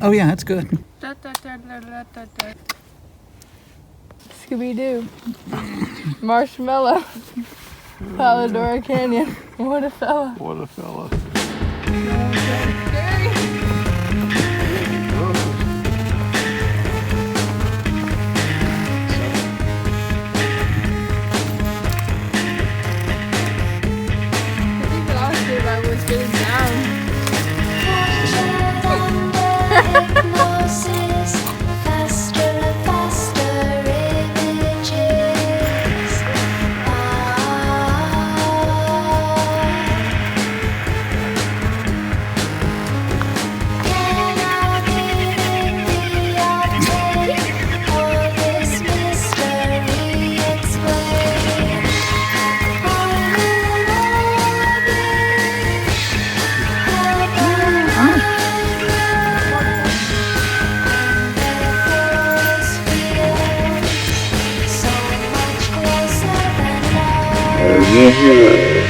Oh yeah, that's good. Scooby-Doo. Marshmallow. Paladora Canyon. What a fella. What a fella. Scary. Yeah.